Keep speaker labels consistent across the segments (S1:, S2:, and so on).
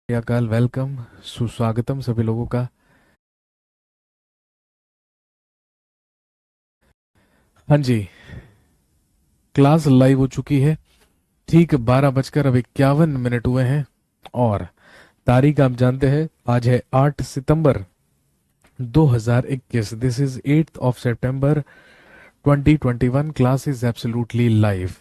S1: अकाल वेलकम सुस्वागतम सभी लोगों का। हाँ जी, क्लास लाइव हो चुकी है। ठीक 12 बजकर अब 51 मिनट हुए हैं। और तारीख आप जानते हैं, आज है 8 सितंबर 2021। This is 8 September 2021। Class is absolutely live.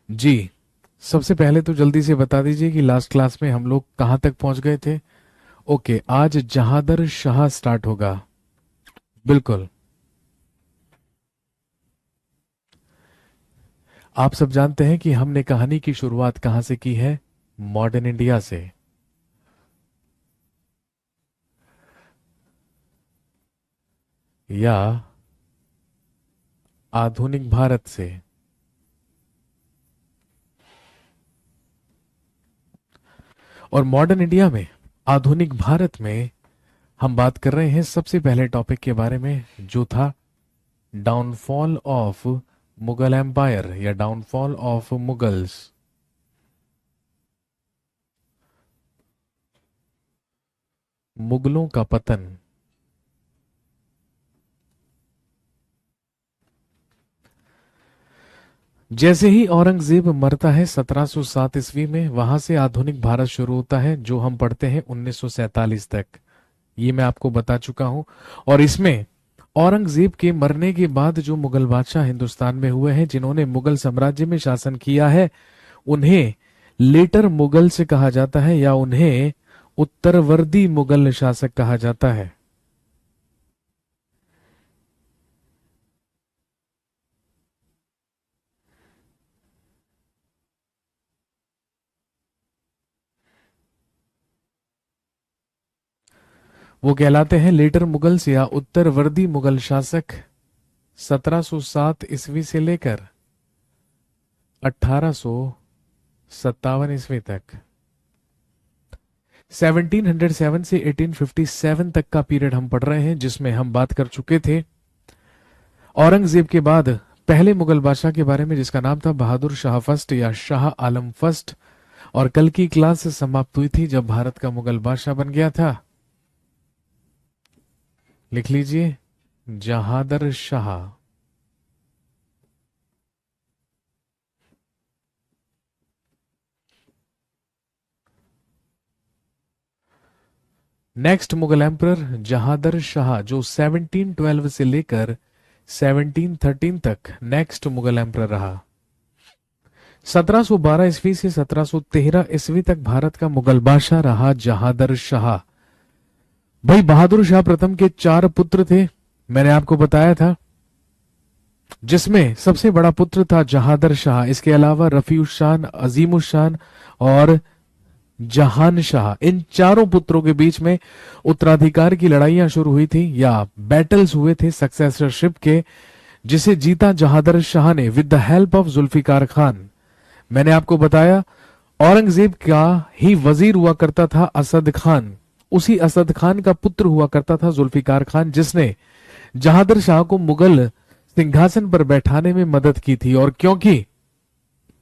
S1: जी, सबसे पहले तो जल्दी से बता दीजिए कि लास्ट क्लास में हम लोग कहाँ तक पहुंच गए थे। ओके, आज जहादर शाह स्टार्ट होगा। बिल्कुल। आप सब जानते हैं कि हमने कहानी की शुरुआत कहां से की है। मॉडर्न इंडिया से। या आधुनिक भारत से। और मॉडर्न इंडिया में, आधुनिक भारत में, हम बात कर रहे हैं सबसे पहले टॉपिक के बारे में, जो था डाउनफॉल ऑफ मुगल एम्पायर या डाउनफॉल ऑफ मुगल्स। मुगलों का पतन। जैसे ही औरंगजेब मरता है 1707 ईस्वी में, वहां से आधुनिक भारत शुरू होता है, जो हम पढ़ते हैं 1947 तक। ये मैं आपको बता चुका हूं। और इसमें औरंगजेब के मरने के बाद जो मुगल बादशाह हिंदुस्तान में हुए हैं, जिन्होंने मुगल साम्राज्य में शासन किया है, उन्हें लेटर मुगल से कहा जाता है, या उन्हें उत्तरवर्ती मुगल शासक कहा जाता है। वो कहलाते हैं लेटर मुगल्स या उत्तरवर्ती मुगल शासक। 1707 ईस्वी से लेकर 1857 ईस्वी तक। 1707 से 1857 तक का पीरियड हम पढ़ रहे हैं, जिसमें हम बात कर चुके थे औरंगजेब के बाद पहले मुगल बादशाह के बारे में, जिसका नाम था बहादुर शाह फर्स्ट या शाह आलम फर्स्ट। और कल की क्लास समाप्त हुई थी जब भारत का मुगल बादशाह बन गया था। लिख लीजिए, जहादर शाह। नेक्स्ट मुगल एम्परर जहादर शाह, जो 1712 से लेकर 1713 तक नेक्स्ट मुगल एम्परर रहा। 1712 ईस्वी से 1713 ईस्वी तक भारत का मुगल बादशाह रहा जहादर शाह। भाई, बहादुर शाह प्रथम के 4 पुत्र थे, मैंने आपको बताया था, जिसमें सबसे बड़ा पुत्र था जहादर शाह। इसके अलावा रफीउस शान, अजीमुस शान और जहान शाह, इन चारों पुत्रों के बीच में उत्तराधिकार की लड़ाइयां शुरू हुई थी, या बैटल्स हुए थे सक्सेसरशिप के, जिसे जीता जहादर शाह ने with the help of Zulfiqar Khan. मैंने आपको बताया, औरंगजेब का ही वजीर हुआ करता था असद खान। उसी असद खान का पुत्र हुआ करता था जुल्फिकार खान, जिसने जहादर शाह को मुगल सिंहासन पर बैठाने में मदद की थी। और क्योंकि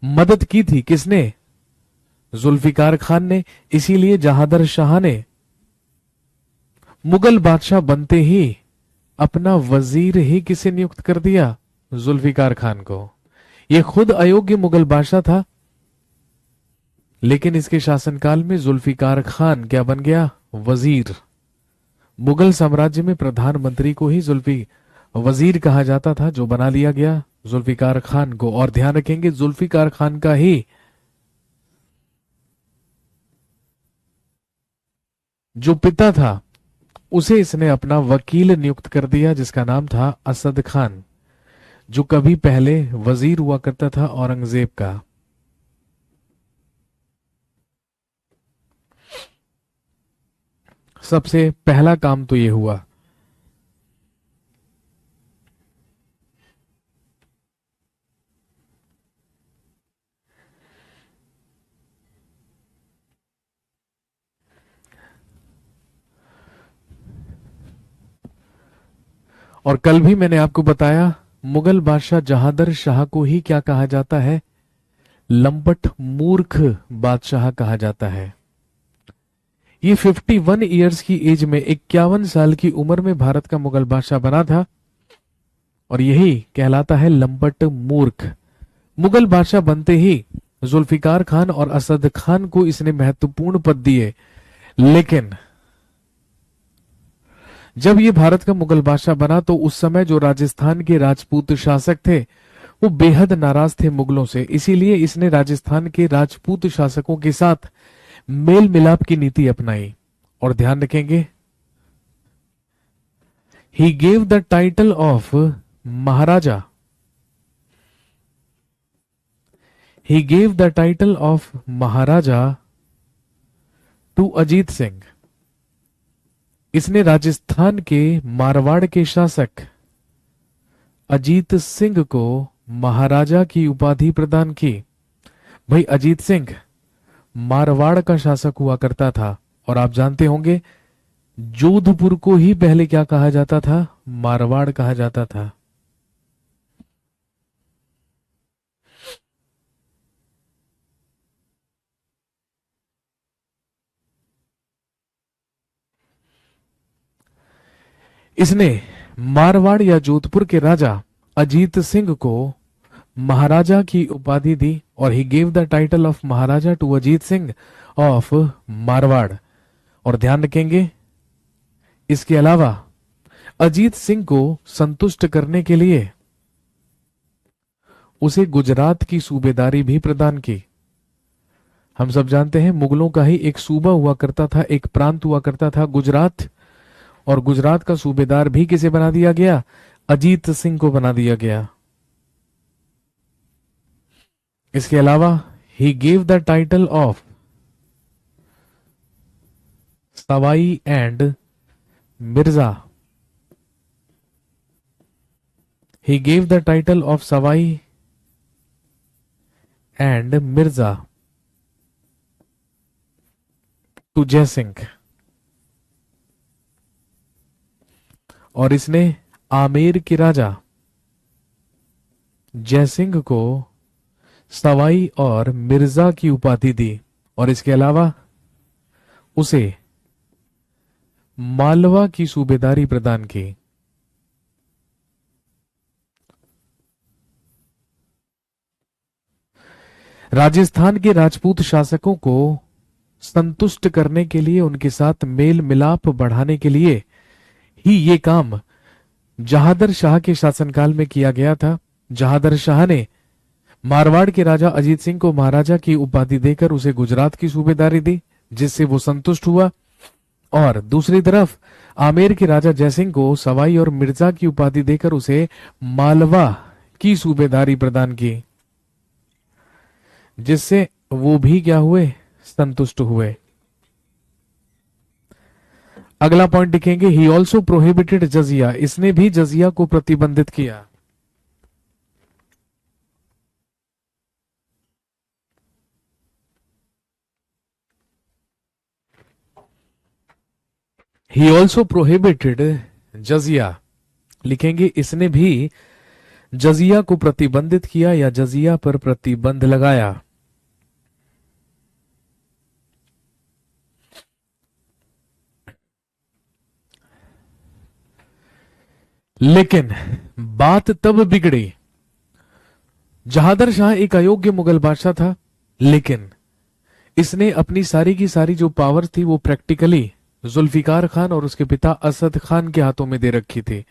S1: मदद की थी किसने? जुल्फिकार खान ने। इसीलिए जहादर शाह ने मुगल बादशाह बनते ही अपना वजीर ही किसे नियुक्त कर दिया? जुल्फिकार खान को। यह खुद अयोग्य मुगल बादशाह था, लेकिन इसके शासनकाल में जुल्फिकार खान क्या बन गया? वजीर। मुगल साम्राज्य में प्रधानमंत्री को ही जुल्फी वजीर कहा जाता था, जो बना लिया गया जुल्फिकार खान को। और ध्यान रखेंगे, जुल्फिकार खान का ही जो पिता था, उसे इसने अपना वकील नियुक्त कर दिया, जिसका नाम था असद खान, जो कभी पहले वजीर हुआ करता था औरंगजेब का। सबसे पहला काम तो ये हुआ। और कल भी मैंने आपको बताया मुगल बादशाह जहादर शाह को ही क्या कहा जाता है, लंपट मूर्ख बादशाह कहा जाता है। ये 51 ईयर्स की एज में 51 साल की उम्र में भारत का मुगल बादशाह बना था और यही कहलाता है लंपट मूर्ख। मुगल बादशाह बनते ही जुल्फिकार खान और असद खान को इसने महत्वपूर्ण पद दिए, लेकिन जब ये भारत का मुगल बादशाह बना तो उस समय जो राजस्थान के राजपूत शासक थे वो बेहद नाराज थे मुगलों से, इसीलिए इसने राजस्थान के राजपूत शासकों के साथ मेल मिलाप की नीति अपनाई। और ध्यान रखेंगे, he gave the title of Maharaja, he gave the title of Maharaja to Ajit Singh. इसने राजस्थान के मारवाड़ के शासक अजीत सिंह को महाराजा की उपाधि प्रदान की। भाई अजीत सिंह मारवाड़ का शासक हुआ करता था और आप जानते होंगे जोधपुर को ही पहले क्या कहा जाता था, मारवाड़ कहा जाता था। इसने मारवाड़ या जोधपुर के राजा अजीत सिंह को महाराजा की उपाधि दी और he gave the title of Maharaja to Ajit Singh of Marwar. और ध्यान रखेंगे, इसके अलावा अजीत सिंह को संतुष्ट करने के लिए उसे गुजरात की सूबेदारी भी प्रदान की। हम सब जानते हैं मुगलों का ही एक सूबा हुआ करता था, एक प्रांत हुआ करता था गुजरात, और गुजरात का सूबेदार भी किसे बना दिया गया, अजीत सिंह को बना दिया गया। इसके अलावा he gave the title of Sawai and Mirza, he gave the title of Sawai and Mirza to Jai Singh. और इसने आमेर के राजा जयसिंह को सवाई और मिर्जा की उपाधि दी और इसके अलावा उसे मालवा की सूबेदारी प्रदान की। राजस्थान के राजपूत शासकों को संतुष्ट करने के लिए, उनके साथ मेल मिलाप बढ़ाने के लिए ही ये काम जहादर शाह के शासनकाल में किया गया था। जहादर शाह ने मारवाड़ के राजा अजीत सिंह को महाराजा की उपाधि देकर उसे गुजरात की सूबेदारी दी, जिससे वो संतुष्ट हुआ, और दूसरी तरफ आमेर के राजा जयसिंह को सवाई और मिर्जा की उपाधि देकर उसे मालवा की सूबेदारी प्रदान की, जिससे वो भी क्या हुए, संतुष्ट हुए। अगला पॉइंट लिखेंगे, ही ऑल्सो प्रोहिबिटेड जजिया, इसने भी जजिया को प्रतिबंधित किया। ही ऑल्सो प्रोहिबिटेड जजिया, लिखेंगे इसने भी जजिया को प्रतिबंधित किया या जजिया पर प्रतिबंध लगाया। लेकिन बात तब बिगड़ी, जहादर शाह एक अयोग्य मुगल बादशाह था, लेकिन इसने अपनी सारी की सारी जो पावर थी वो प्रैक्टिकली जुल्फिकार खान और उसके पिता असद खान के हाथों में दे रखी थी।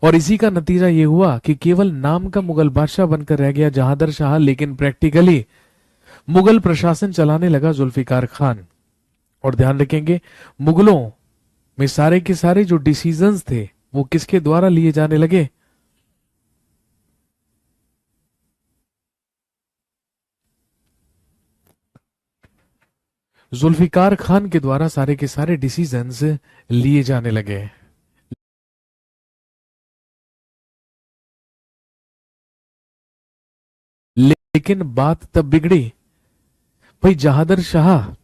S1: और इसी का नतीजा ये हुआ कि केवल नाम का मुगल बादशाह बनकर रह गया जहादर शाह, लेकिन प्रैक्टिकली मुगल प्रशासन चलाने लगा जुल्फिकार खान। और ध्यान रखेंगे, मुगलों में सारे के सारे जो डिसीजंस थे वो किसके द्वारा लिए जाने लगे, जुल्फिकार खान के द्वारा सारे के सारे डिसीजंस लिए जाने लगे। लेकिन बात तब बिगड़ी, भाई जहादर शाह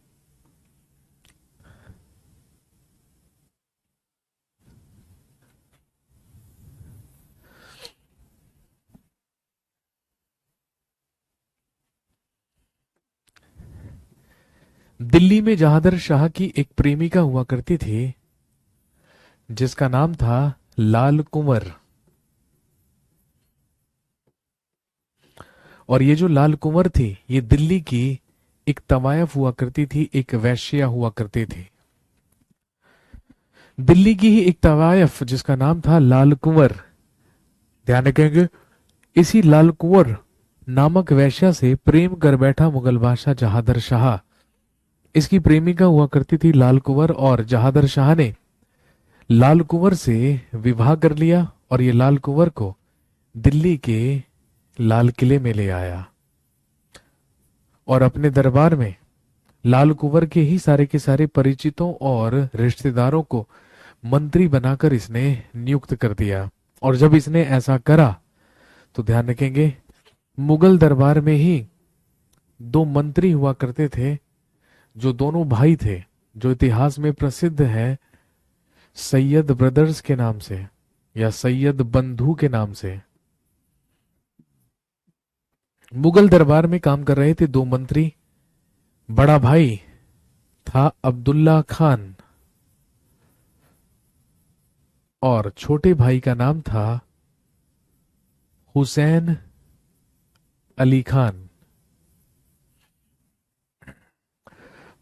S1: दिल्ली में जहादर शाह की एक प्रेमिका हुआ करती थी जिसका नाम था लाल कुंवर। और ये जो लाल कुंवर थी ये दिल्ली की एक तवायफ हुआ करती थी, एक वैश्या हुआ करती थी। दिल्ली की ही एक तवायफ जिसका नाम था लाल कुंवर। ध्यान रखेंगे, इसी लाल कुंवर नामक वैश्या से प्रेम कर बैठा मुगल बादशाह जहादर शाह। इसकी प्रेमिका हुआ करती थी लाल कुंवर और जहादर शाह ने लाल कुंवर से विवाह कर लिया और ये लाल कुंवर को दिल्ली के लाल किले में ले आया और अपने दरबार में लाल कुंवर के ही सारे के सारे परिचितों और रिश्तेदारों को मंत्री बनाकर इसने नियुक्त कर दिया। और जब इसने ऐसा करा तो ध्यान रखेंगे, मुगल दरबार में ही दो मंत्री हुआ करते थे जो दोनों भाई थे, जो इतिहास में प्रसिद्ध है सैयद ब्रदर्स के नाम से या सैयद बंधु के नाम से। मुगल दरबार में काम कर रहे थे दो मंत्री। बड़ा भाई था अब्दुल्ला खान और छोटे भाई का नाम था हुसैन अली खान।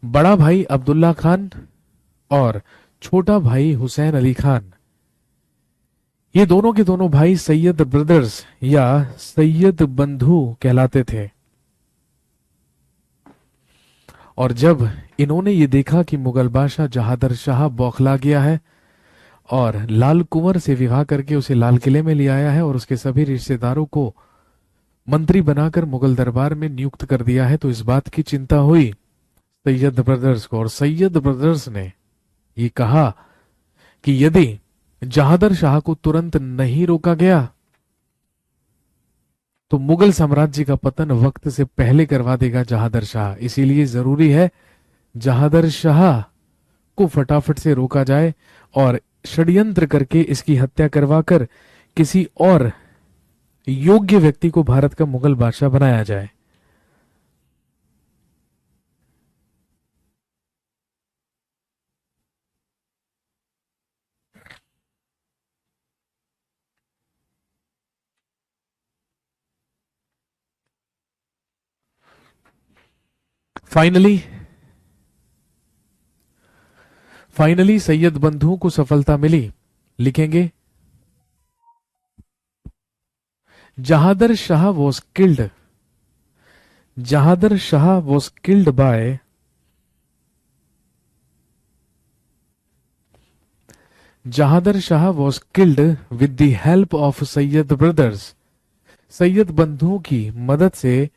S1: बड़ा भाई अब्दुल्ला खान और छोटा भाई हुसैन अली खान, ये दोनों के दोनों भाई सैयद ब्रदर्स या सैयद बंधु कहलाते थे। और जब इन्होंने ये देखा कि मुगल बादशाह जहादर शाह बौखला गया है और लाल कुंवर से विवाह करके उसे लाल किले में ले आया है और उसके सभी रिश्तेदारों को मंत्री बनाकर मुगल दरबार में नियुक्त कर दिया है, तो इस बात की चिंता हुई सैयद ब्रदर्स को। और सैयद ब्रदर्स ने ये कहा कि यदि जहादर शाह को तुरंत नहीं रोका गया तो मुगल साम्राज्य का पतन वक्त से पहले करवा देगा जहादर शाह। इसीलिए जरूरी है जहादर शाह को फटाफट से रोका जाए और षड्यंत्र करके इसकी हत्या करवाकर किसी और योग्य व्यक्ति को भारत का मुगल बादशाह बनाया जाए। फाइनली सैयद बंधु को सफलता मिली। लिखेंगे, Jahandar Shah was killed. Jahandar Shah was killed by Jahandar Shah was killed with the help of Sayyid brothers. Sayyid बंधुओं की मदद से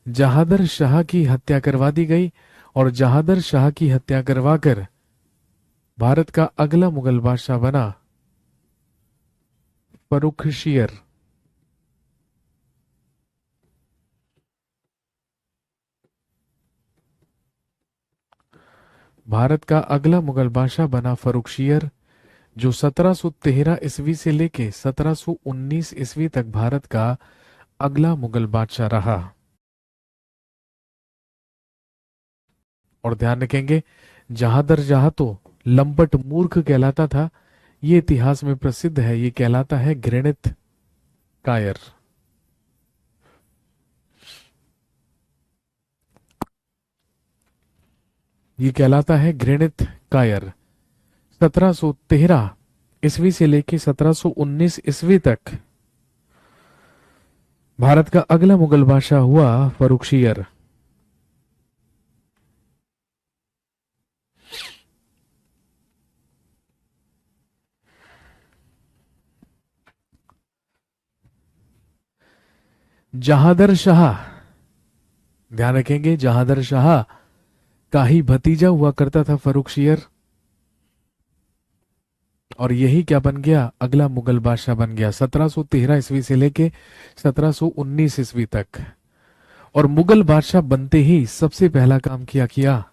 S1: जहादर शाह की हत्या करवा दी गई और जहादर शाह की हत्या करवाकर भारत का अगला मुगल बादशाह बना फर्रुखशियर। भारत का अगला मुगल बादशाह बना फर्रुखशियर, जो 1713 ईस्वी से लेके 1719 ईस्वी तक भारत का अगला मुगल बादशाह रहा। और ध्यान रखेंगे, जहादर शाह तो लंपट मूर्ख कहलाता था, ये इतिहास में प्रसिद्ध है, ये कहलाता है घृणित कायर। ये कहलाता है घृणित कायर। 1713 ईस्वी से लेके 1719 ईस्वी तक भारत का अगला मुगल बादशाह हुआ फर्रुखशियर। जहादर शाह, ध्यान रखेंगे, जहादर शाह का ही भतीजा हुआ करता था फर्रुखशियर और यही क्या बन गया, अगला मुगल बादशाह बन गया 1713 ईस्वी से लेके 1719 ईस्वी तक। और मुगल बादशाह बनते ही सबसे पहला काम किया,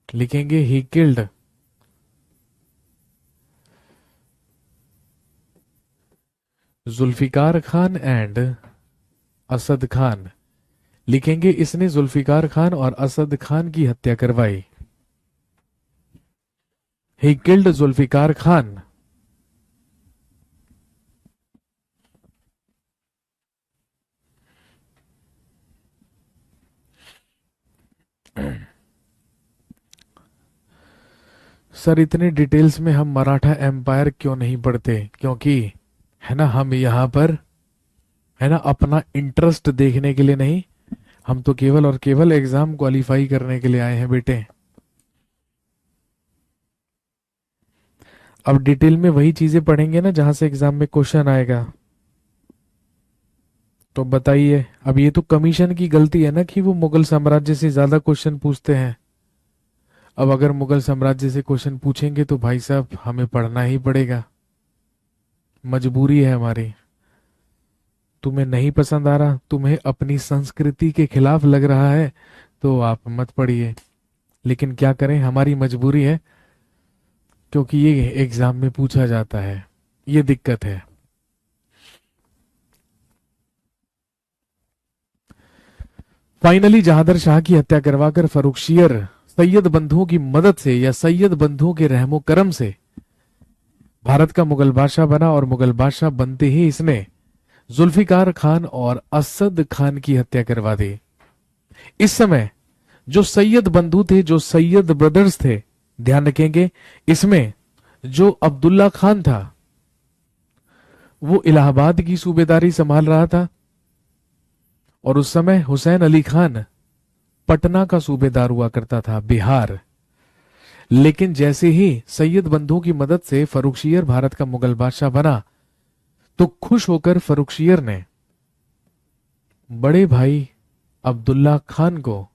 S1: लिखेंगे he killed Zulfiqar Khan and Asad Khan. लिखेंगे इसने जुल्फिकार खान और असद खान की हत्या करवाई। He killed Zulfiqar Khan. Sir इतने डिटेल्स में हम मराठा एम्पायर क्यों नहीं पढ़ते, क्योंकि है ना हम यहाँ पर है ना अपना इंटरेस्ट देखने के लिए नहीं, हम तो केवल और केवल एग्जाम क्वालिफाई करने के लिए आए हैं बेटे। अब डिटेल में वही चीजें पढ़ेंगे ना जहां से एग्जाम में क्वेश्चन आएगा। तो बताइए, अब ये तो कमीशन की गलती है ना कि वो मुगल साम्राज्य से ज्यादा क्वेश्चन पूछते हैं। अब अगर मुगल साम्राज्य से क्वेश्चन पूछेंगे तो भाई साहब हमें पढ़ना ही पड़ेगा, मजबूरी है हमारी। तुम्हें नहीं पसंद आ रहा, तुम्हें अपनी संस्कृति के खिलाफ लग रहा है तो आप मत पढ़िए, लेकिन क्या करें हमारी मजबूरी है, क्योंकि ये एग्जाम में पूछा जाता है, ये दिक्कत है। फाइनली जहादर शाह की हत्या करवाकर फर्रुखशियर सैयद बंधुओं की मदद से या सैयद बंधुओं के रहमो करम से भारत का मुगल बादशाह बना, और मुगल बादशाह बनते ही इसने जुल्फिकार खान और असद खान की हत्या करवा दी। इस समय जो सैयद बंधु थे, जो सैयद ब्रदर्स थे, ध्यान रखेंगे इसमें जो अब्दुल्ला खान था वो इलाहाबाद की सूबेदारी संभाल रहा था, और उस समय हुसैन अली खान पटना का सूबेदार हुआ करता था, बिहार। लेकिन जैसे ही सैयद बंधुओं की मदद से फर्रुखशियर भारत का मुगल बादशाह बना, तो खुश होकर फर्रुखशियर ने बड़े भाई अब्दुल्ला खान को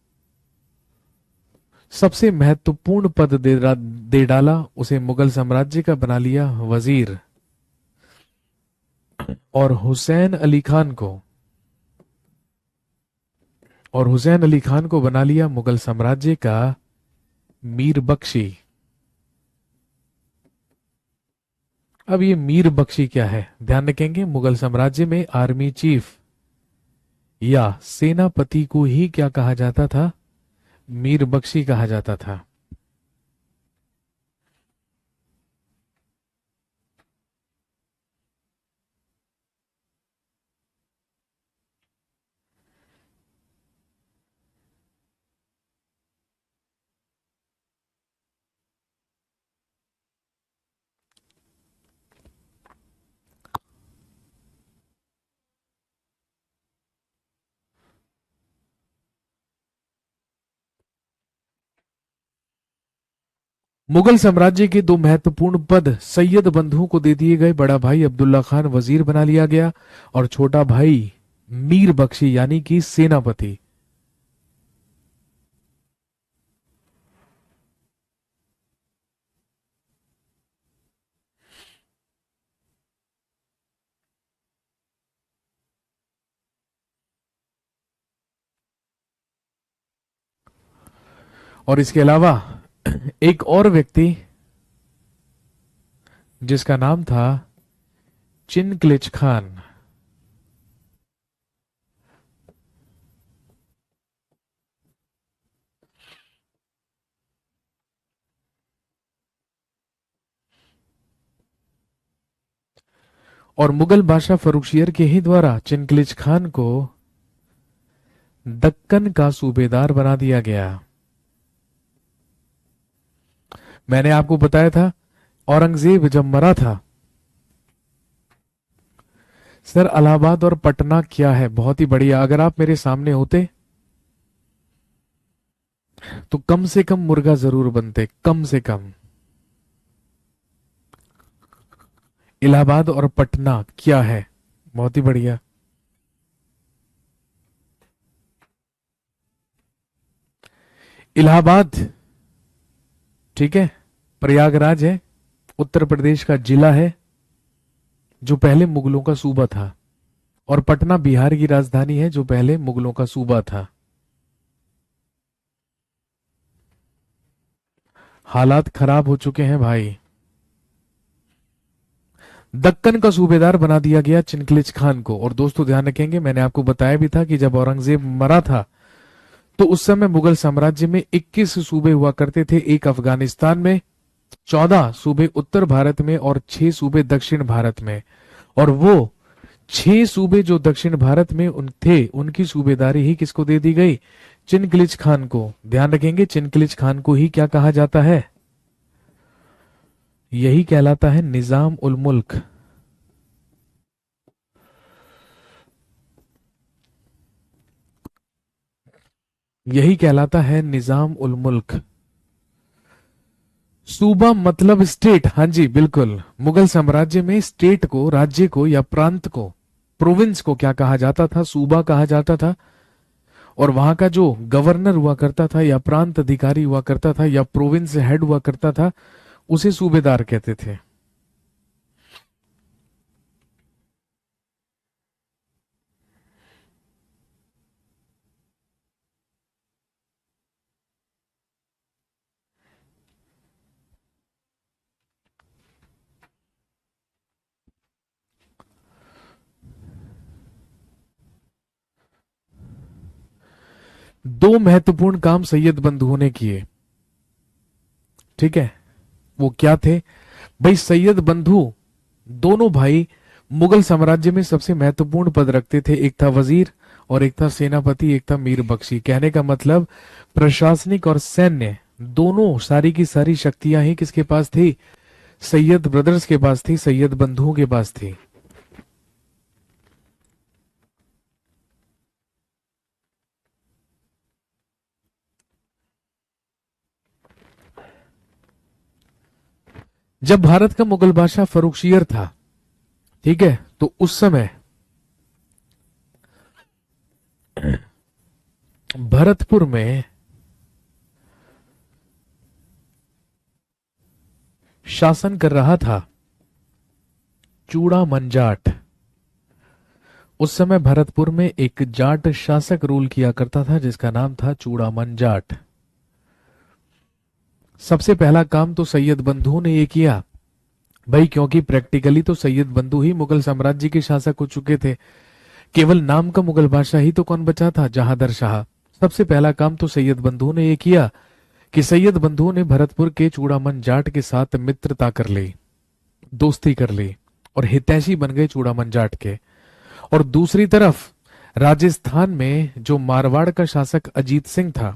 S1: सबसे महत्वपूर्ण पद दे डाला, उसे मुगल साम्राज्य का बना लिया वजीर, और हुसैन अली खान को बना लिया मुगल साम्राज्य का मीर बख्शी। अब ये मीर बख्शी क्या है, ध्यान रखेंगे मुगल साम्राज्य में आर्मी चीफ या सेनापति को ही क्या कहा जाता था, मीर बख्शी कहा जाता था। मुगल साम्राज्य के दो महत्वपूर्ण पद सैयद बंधुओं को दे दिए गए। बड़ा भाई अब्दुल्ला खान वजीर बना लिया गया, और छोटा भाई मीर बख्शी यानी कि सेनापति। और इसके अलावा एक और व्यक्ति जिसका नाम था चिनक्लिच खान। और मुगल बादशाह फर्रुखशियर के ही द्वारा चिनक्लिच खान को दक्कन का सूबेदार बना दिया गया। मैंने आपको बताया था औरंगजेब जब मरा था, सर इलाहाबाद और पटना क्या है, बहुत ही बढ़िया। अगर आप मेरे सामने होते तो कम से कम मुर्गा जरूर बनते, कम से कम। इलाहाबाद और पटना क्या है, बहुत ही बढ़िया। इलाहाबाद, ठीक है, प्रयागराज है, उत्तर प्रदेश का जिला है जो पहले मुगलों का सूबा था, और पटना बिहार की राजधानी है जो पहले मुगलों का सूबा था। हालात खराब हो चुके हैं भाई। दक्कन का सूबेदार बना दिया गया चिनकलिच खान को। और दोस्तों ध्यान रखेंगे, मैंने आपको बताया भी था कि जब औरंगजेब मरा था तो उस समय मुगल साम्राज्य में 21 सूबे हुआ करते थे, एक अफगानिस्तान में, 14 सूबे उत्तर भारत में और 6 सूबे दक्षिण भारत में। और वो 6 सूबे जो दक्षिण भारत में थे, उनकी सूबेदारी ही किसको दे दी गई? चिनकलिच खान को। ध्यान रखेंगे, चिनकलिच खान को ही क्या कहा जाता है? यही कहलाता है निजाम उल मुल्क। यही कहलाता है निजाम उल मुल्क। सूबा मतलब स्टेट। हाँ जी बिल्कुल, मुगल साम्राज्य में स्टेट को, राज्य को या प्रांत को, प्रोविंस को क्या कहा जाता था? सूबा कहा जाता था। और वहां का जो गवर्नर हुआ करता था या प्रांत अधिकारी हुआ करता था या प्रोविंस हेड हुआ करता था, उसे सूबेदार कहते थे। दो महत्वपूर्ण काम सैयद बंधुओं ने किए, ठीक है, वो क्या थे भाई? सैयद बंधु दोनों भाई मुगल साम्राज्य में सबसे महत्वपूर्ण पद रखते थे। एक था वजीर और एक था सेनापति, एक था मीर बख्शी। कहने का मतलब प्रशासनिक और सैन्य दोनों, सारी की सारी शक्तियां ही किसके पास थी? सैयद ब्रदर्स के पास थी, सैयद बंधुओं के पास थी। जब भारत का मुगल बादशाह फर्रुखशियर था, ठीक है, तो उस समय भरतपुर में शासन कर रहा था चूड़ामन जाट। उस समय भरतपुर में एक जाट शासक रूल किया करता था जिसका नाम था चूड़ामन जाट। सबसे पहला काम तो सैयद बंधु ने ये किया भाई, क्योंकि प्रैक्टिकली तो सैयद बंधु ही मुगल साम्राज्य के शासक हो चुके थे, केवल नाम का मुगल बादशाह ही तो कौन बचा था? जहादर शाह। सबसे पहला काम तो सैयद बंधु ने ये किया कि सैयद बंधु ने भरतपुर के चूड़ामन जाट के साथ मित्रता कर ली, दोस्ती कर ली और हितैषी बन गए चूड़ामन जाट के। और दूसरी तरफ राजस्थान में जो मारवाड़ का शासक अजीत सिंह था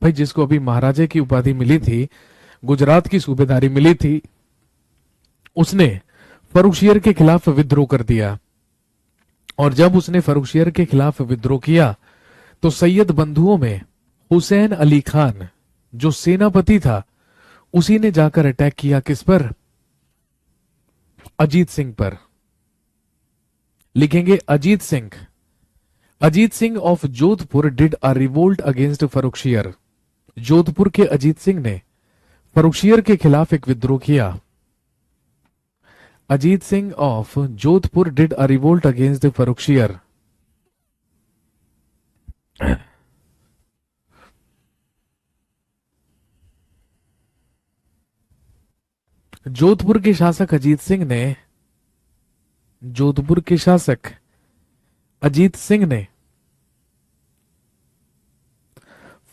S1: भाई, जिसको अभी महाराजे की उपाधि मिली थी, गुजरात की सूबेदारी मिली थी, उसने फर्रुखशियर के खिलाफ विद्रोह कर दिया। और जब उसने फर्रुखशियर के खिलाफ विद्रोह किया तो सैयद बंधुओं में हुसैन अली खान जो सेनापति था, उसी ने जाकर अटैक किया किस पर? अजीत सिंह पर। लिखेंगे Ajit Singh. Ajit Singh of Jodhpur did a revolt against Farrukhsiyar. Jodhpur के अजीत सिंह ने फर्रुखशियर के खिलाफ एक विद्रोह किया। Ajit Singh of Jodhpur did a revolt against Farrukhsiyar. Jodhpur के शासक अजीत सिंह ने, जोधपुर के शासक अजीत सिंह ने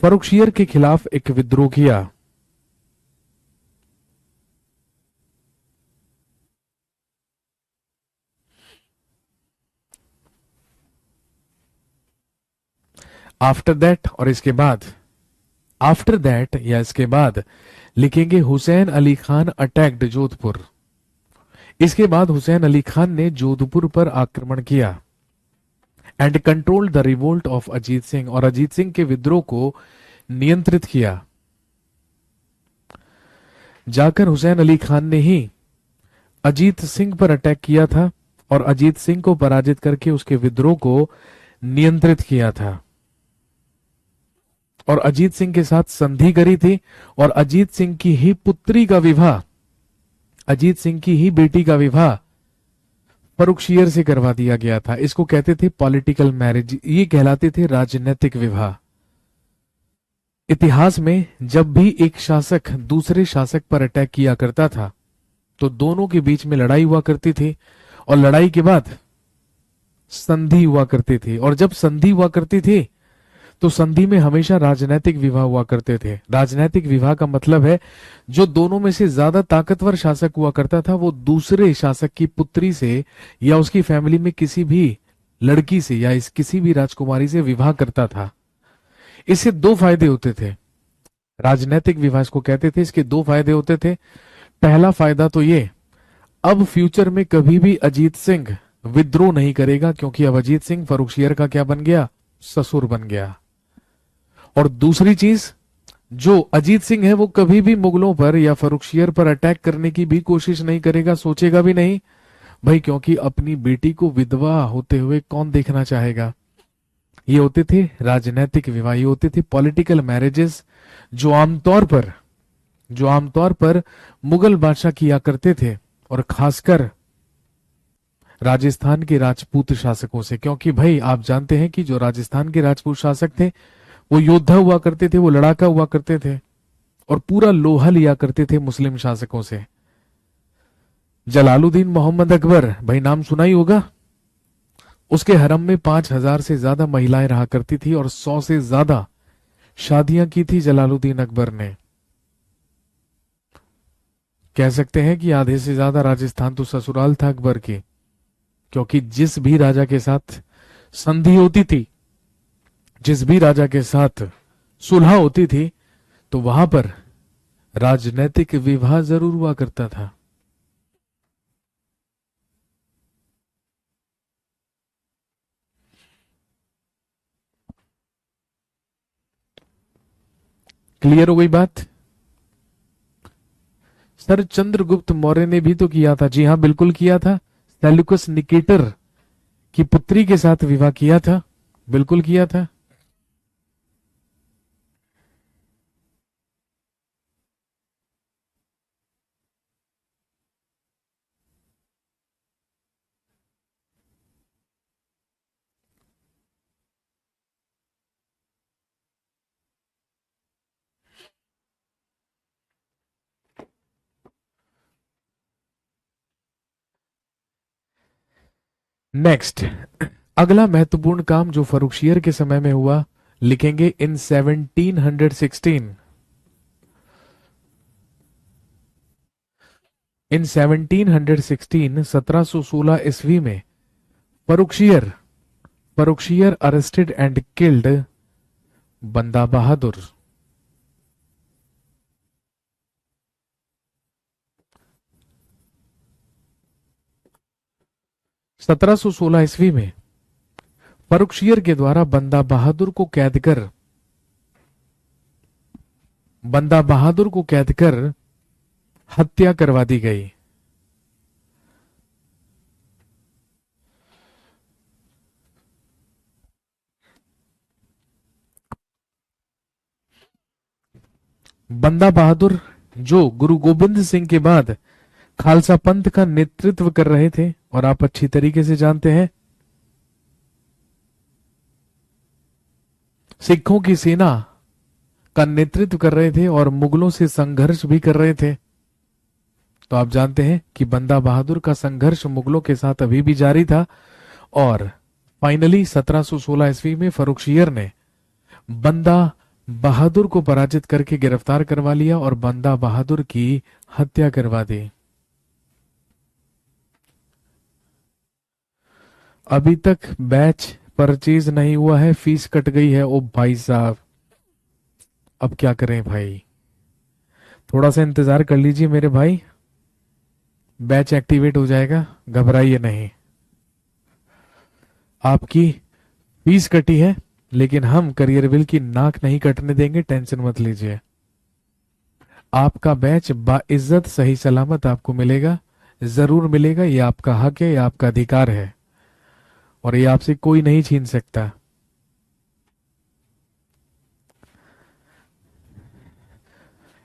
S1: फर्रुखशियर के खिलाफ एक विद्रोह किया। आफ्टर दैट, और इसके बाद, आफ्टर दैट या इसके बाद लिखेंगे हुसैन अली खान अटैक्ड जोधपुर। इसके बाद हुसैन अली खान ने जोधपुर पर आक्रमण किया and control the revolt of Ajit Singh, और अजीत सिंह के विद्रोह को नियंत्रित किया। जाकर हुसैन अली खान ने ही अजीत सिंह पर अटैक किया था और अजीत सिंह को पराजित करके उसके विद्रोह को नियंत्रित किया था और अजीत सिंह के साथ संधि करी थी। और अजीत सिंह की ही पुत्री का विवाह, अजीत सिंह की ही बेटी का विवाह फर्रुखशियर से करवा दिया गया था। इसको कहते थे पॉलिटिकल मैरिज, ये कहलाते थे राजनीतिक विवाह। इतिहास में जब भी एक शासक दूसरे शासक पर अटैक किया करता था तो दोनों के बीच में लड़ाई हुआ करती थी और लड़ाई के बाद संधि हुआ करती थी। और जब संधि हुआ करती थी तो संधि में हमेशा राजनीतिक विवाह हुआ करते थे। राजनीतिक विवाह का मतलब है जो दोनों में से ज्यादा ताकतवर शासक हुआ करता था वो दूसरे शासक की पुत्री से या उसकी फैमिली में किसी भी लड़की से या किसी भी राजकुमारी से विवाह करता था। इससे दो फायदे होते थे। राजनीतिक विवाह इसको कहते थे। इसके दो फायदे होते थे। पहला फायदा तो ये, अब फ्यूचर में कभी भी अजीत सिंह विद्रोह नहीं करेगा, क्योंकि अब अजीत सिंह फर्रुखसियर का क्या बन गया, ससुर बन गया। और दूसरी चीज, जो अजीत सिंह है वो कभी भी मुगलों पर या फर्रुखसियर पर अटैक करने की भी कोशिश नहीं करेगा, सोचेगा भी नहीं भाई, क्योंकि अपनी बेटी को विधवा होते हुए कौन देखना चाहेगा। ये होते थे राजनीतिक विवाह, ये होते थे पॉलिटिकल मैरिजेस, जो आमतौर पर मुगल बादशाह किया करते थे, और खासकर राजस्थान के राजपूत शासकों से। क्योंकि भाई आप जानते हैं कि जो राजस्थान के राजपूत शासक थे वो योद्धा हुआ करते थे, वो लड़ाका हुआ करते थे और पूरा लोहा लिया करते थे मुस्लिम शासकों से। जलालुद्दीन मोहम्मद अकबर, भाई नाम सुना ही होगा। उसके हरम में 5,000 से ज्यादा महिलाएं रहा करती थी और 100 से ज्यादा शादियां की थी जलालुद्दीन अकबर ने। कह सकते हैं कि आधे से ज्यादा राजस्थान तो ससुराल था अकबर की, क्योंकि जिस भी राजा के साथ संधि होती थी, जिस भी राजा के साथ सुलह होती थी, तो वहां पर राजनीतिक विवाह जरूर हुआ करता था। क्लियर हो गई बात? सर चंद्रगुप्त मौर्य ने भी तो किया था। जी हाँ, बिल्कुल किया था। सेल्यूकस निकेटर की पुत्री के साथ विवाह किया था, बिल्कुल किया था। नेक्स्ट, अगला महत्वपूर्ण काम जो फर्रुखसियर के समय में हुआ, लिखेंगे इन 1716। इन 1716 1716 ईस्वी में Farrukhsiyar Farrukhsiyar arrested and killed बंदा बहादुर। 1716 ईस्वी में फर्रुखसियर के द्वारा बंदा बहादुर को कैद कर हत्या करवा दी गई। बंदा बहादुर जो गुरु गोविंद सिंह के बाद खालसा पंथ का नेतृत्व कर रहे थे, और आप अच्छी तरीके से जानते हैं सिखों की सेना का नेतृत्व कर रहे थे और मुगलों से संघर्ष भी कर रहे थे। तो आप जानते हैं कि बंदा बहादुर का संघर्ष मुगलों के साथ अभी भी जारी था, और फाइनली 1716 ईस्वी में फर्रुखसियर ने बंदा बहादुर को पराजित करके गिरफ्तार करवा लिया और बंदा बहादुर की हत्या करवा दी। अभी तक बैच परचेज नहीं हुआ है, फीस कट गई है। ओ भाई साहब, अब क्या करें भाई, थोड़ा सा इंतजार कर लीजिए मेरे भाई, बैच एक्टिवेट हो जाएगा, घबराइए नहीं। आपकी फीस कटी है, लेकिन हम करियर बिल की नाक नहीं कटने देंगे, टेंशन मत लीजिए। आपका बैच बाइज्जत सही सलामत आपको मिलेगा, जरूर मिलेगा। ये आपका हक है, ये आपका अधिकार है, और ये आपसे कोई नहीं छीन सकता।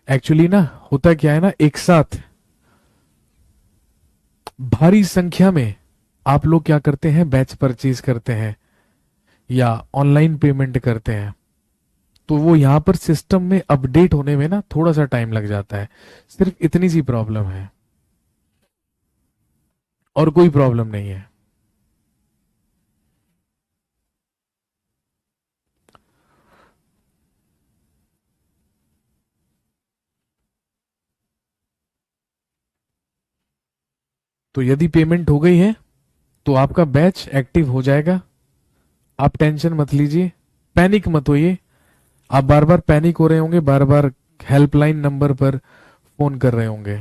S1: एक्चुअली ना होता क्या है ना, एक साथ भारी संख्या में आप लोग क्या करते हैं, बैच परचेज करते हैं या ऑनलाइन पेमेंट करते हैं, तो वो यहां पर सिस्टम में अपडेट होने में ना थोड़ा सा टाइम लग जाता है। सिर्फ इतनी सी प्रॉब्लम है। और कोई प्रॉब्लम नहीं है। तो यदि पेमेंट हो गई है तो आपका बैच एक्टिव हो जाएगा। आप टेंशन मत लीजिए, पैनिक मत होइए। आप बार बार पैनिक हो रहे होंगे, बार बार हेल्पलाइन नंबर पर फोन कर रहे होंगे।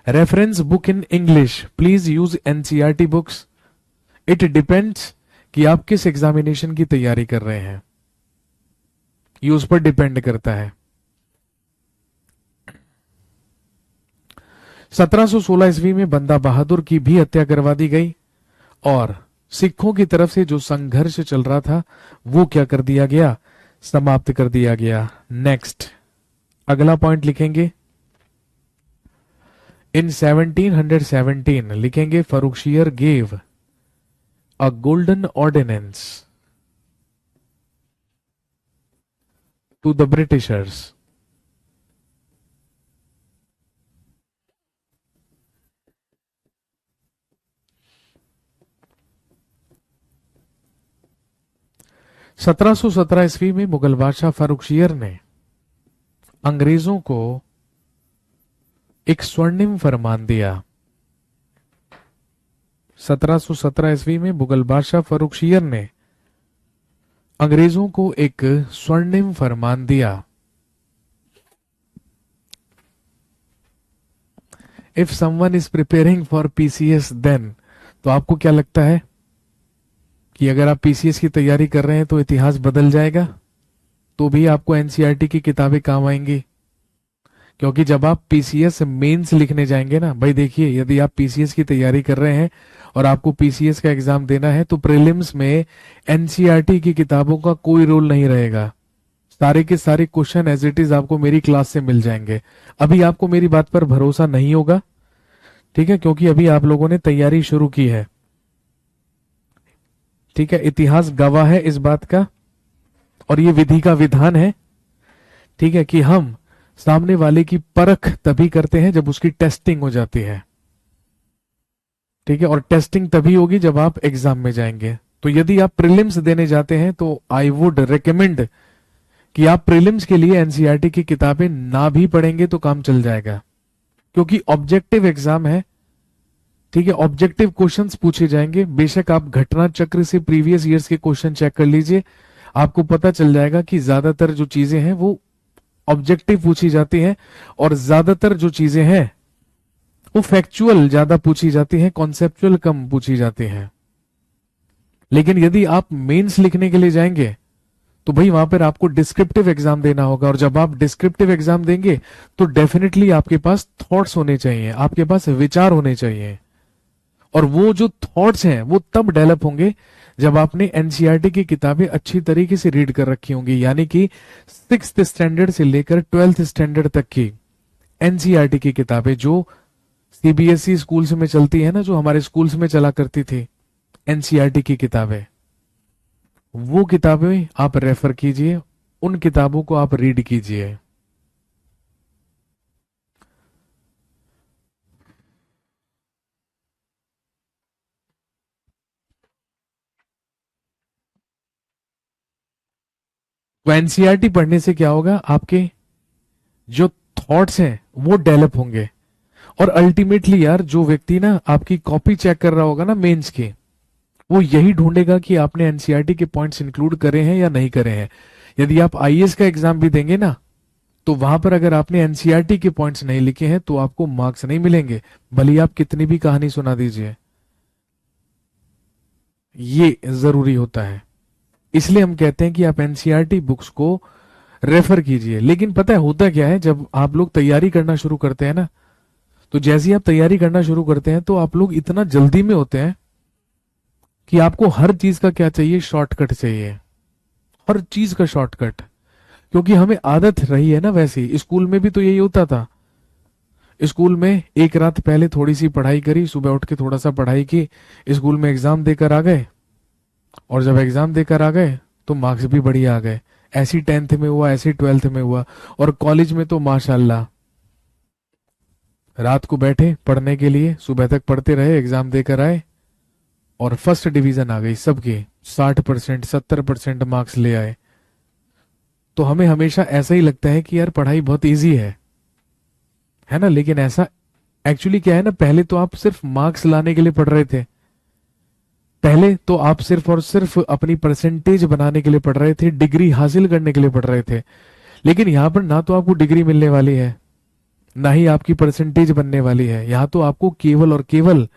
S1: Reference book in English, please use NCERT books. It depends कि आप किस एग्जामिनेशन की तैयारी कर रहे हैं, ये उस पर डिपेंड करता है। 1716 ईस्वी में बंदा बहादुर की भी हत्या करवा दी गई और सिखों की तरफ से जो संघर्ष चल रहा था वो क्या कर दिया गया, समाप्त कर दिया गया। नेक्स्ट अगला पॉइंट लिखेंगे। इन 1717 लिखेंगे Farrukhsiyar gave a golden ordinance to the Britishers. सत्रह सौ सत्रह ईस्वी में मुगल बादशाह फरुखशियर ने अंग्रेजों को एक स्वर्णिम फरमान दिया। 1717 ईस्वी में मुगल बादशाह फरुखशियर ने अंग्रेजों को एक स्वर्णिम फरमान दिया। If someone is preparing for PCS then, तो आपको क्या लगता है कि अगर आप पीसीएस की तैयारी कर रहे हैं तो इतिहास बदल जाएगा? तो भी आपको एनसीईआरटी की किताबें काम आएंगी, क्योंकि जब आप पीसीएस मेंस लिखने जाएंगे ना भाई, देखिए यदि आप पीसीएस की तैयारी कर रहे हैं और आपको पीसीएस का एग्जाम देना है तो प्रीलिम्स में एनसीईआरटी की किताबों का कोई रोल नहीं रहेगा। सारे के सारे क्वेश्चन एज इट इज आपको मेरी क्लास से मिल जाएंगे। अभी आपको मेरी बात पर भरोसा नहीं होगा, ठीक है, क्योंकि अभी आप लोगों ने तैयारी शुरू की है, ठीक है। इतिहास गवाह है इस बात का और ये विधि का विधान है, ठीक है, कि हम सामने वाले की परख तभी करते हैं जब उसकी टेस्टिंग हो जाती है, ठीक है। और टेस्टिंग तभी होगी जब आप एग्जाम में जाएंगे। तो यदि आप प्रीलिम्स देने जाते हैं तो आई वुड रिकमेंड कि आप प्रीलिम्स के लिए एनसीईआरटी की किताबें ना भी पढ़ेंगे तो काम चल जाएगा, क्योंकि ऑब्जेक्टिव एग्जाम है, ठीक है। ऑब्जेक्टिव क्वेश्चंस पूछे जाएंगे। बेशक आप घटना चक्र से प्रीवियस ईयर्स के क्वेश्चन चेक कर लीजिए, आपको पता चल जाएगा कि ज्यादातर जो चीजें हैं वो ऑब्जेक्टिव पूछी जाती हैं और ज्यादातर जो चीजें हैं वो फैक्चुअल ज्यादा पूछी जाती हैं, कॉन्सेप्चुअल कम पूछी जाती हैं। लेकिन यदि आप मेंस लिखने के लिए जाएंगे तो भाई वहां पर आपको डिस्क्रिप्टिव एग्जाम देना होगा, और जब आप डिस्क्रिप्टिव एग्जाम देंगे तो डेफिनेटली आपके पास थॉट्स होने चाहिए, आपके पास विचार होने चाहिए। और वो जो थॉट्स हैं वो तब डेवलप होंगे जब आपने एनसीईआरटी की किताबें अच्छी तरीके से रीड कर रखी होंगी, यानी कि 6th स्टैंडर्ड से लेकर 12th स्टैंडर्ड तक की एनसीईआरटी की किताबें जो सीबीएसई स्कूल्स में चलती है ना, जो हमारे स्कूल्स में चला करती थी एनसीईआरटी की किताबें, वो किताबें आप रेफर कीजिए, उन किताबों को आप रीड कीजिए। तो एनसीईआरटी पढ़ने से क्या होगा, आपके जो थॉट्स हैं वो डेवलप होंगे। और अल्टीमेटली यार जो व्यक्ति ना आपकी कॉपी चेक कर रहा होगा ना मेंस की, वो यही ढूंढेगा कि आपने एनसीईआरटी के पॉइंट्स इंक्लूड करे हैं या नहीं करे हैं। यदि आप आईएएस का एग्जाम भी देंगे ना तो वहां पर अगर आपने एनसीईआरटी के पॉइंट्स नहीं लिखे हैं तो आपको मार्क्स नहीं मिलेंगे, भले ही आप कितनी भी कहानी सुना दीजिए। ये जरूरी होता है, इसलिए हम कहते हैं कि आप एनसीईआरटी बुक्स को रेफर कीजिए। लेकिन पता है होता क्या है, जब आप लोग तैयारी करना शुरू करते हैं ना, तो जैसे ही आप तैयारी करना शुरू करते हैं तो आप लोग इतना जल्दी में होते हैं कि आपको हर चीज का क्या चाहिए, शॉर्टकट चाहिए, हर चीज का शॉर्टकट। क्योंकि हमें आदत रही है ना, वैसे स्कूल में भी तो यही होता था। स्कूल में एक रात पहले थोड़ी सी पढ़ाई करी, सुबह उठ के थोड़ा सा पढ़ाई की, स्कूल में एग्जाम देकर आ गए, और जब एग्जाम देकर आ गए तो मार्क्स भी बढ़िया आ गए। ऐसी 10th में हुआ, ऐसी 12th में हुआ, और कॉलेज में तो माशाल्लाह रात को बैठे पढ़ने के लिए, सुबह तक पढ़ते रहे, एग्जाम देकर आए और फर्स्ट डिवीजन आ गई सबकी, 60% 70% मार्क्स ले आए। तो हमें हमेशा ऐसा ही लगता है कि यार पढ़ाई बहुत इजी है ना। लेकिन ऐसा एक्चुअली क्या है ना, पहले तो आप सिर्फ मार्क्स लाने के लिए पढ़ रहे थे, पहले तो आप सिर्फ और सिर्फ अपनी परसेंटेज बनाने के लिए पढ़ रहे थे, डिग्री हासिल करने के लिए पढ़ रहे थे। लेकिन यहां पर ना तो आपको डिग्री मिलने वाली है, ना ही आपकी परसेंटेज बनने वाली है। यहां तो आपको केवल और केवल